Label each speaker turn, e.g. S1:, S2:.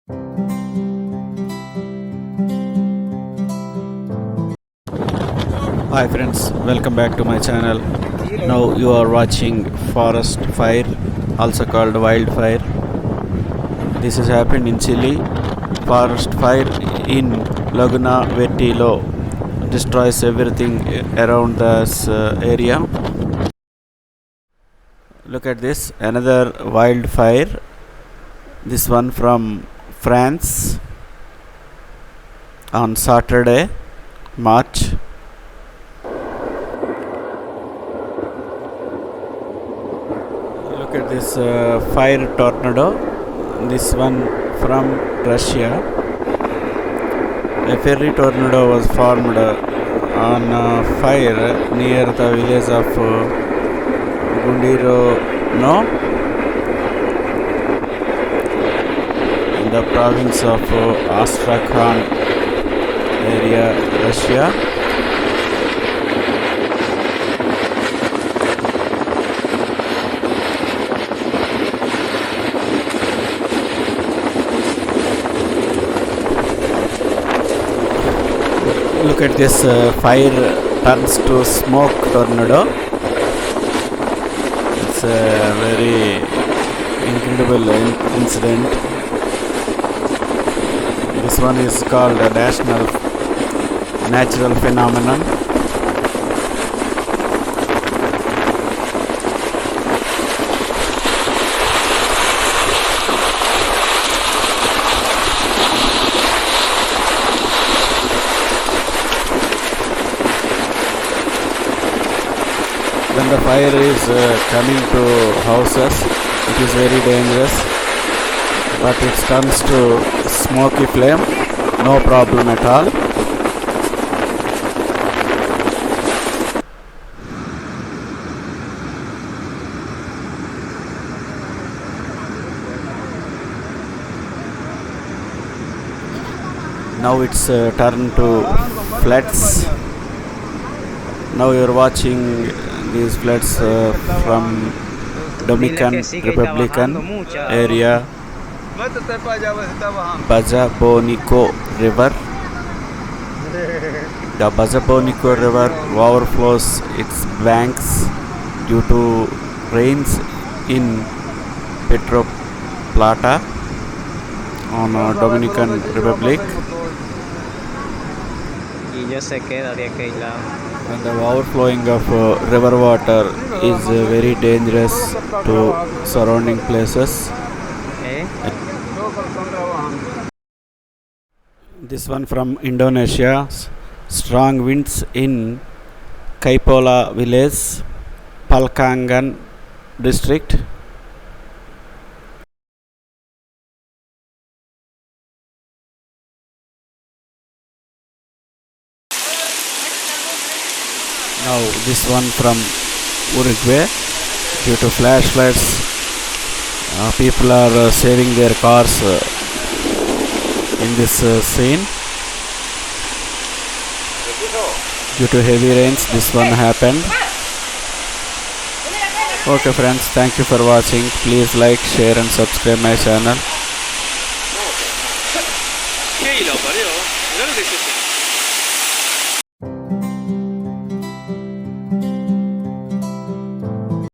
S1: Hi friends, welcome back to my channel. Now you are watching forest fire, also called wildfire. This has happened in Chile. Forest fire in Laguna Vertilo destroys everything around this area. Look at this, another wildfire. This one from France on Saturday, March. Look at this fire tornado. This one from Russia. A fiery tornado was formed on fire near the village of Gandurino in the province of Astrakhan area, Russia. Look at this fire turns to smoke tornado. It's a very incredible incident. This one is called a national natural phenomenon. When the fire is coming to houses, it is very dangerous, but it comes to smoky flame, no problem at all. Now it's turned to floods. Now you are watching these floods from Dominican Republican area, Bajabonico River. The Bajabonico River overflows its banks due to rains in Puerto, Plata on Dominican Republic. And the overflowing of river water is very dangerous to surrounding places. This one from Indonesia. Strong winds in Kepola village, Pangkalan district. Now this one from Uruguay. Due to flash floods, people are saving their cars in this scene. Due to heavy rains, this one happened. Okay friends, thank you for watching. Please like, share and subscribe my channel.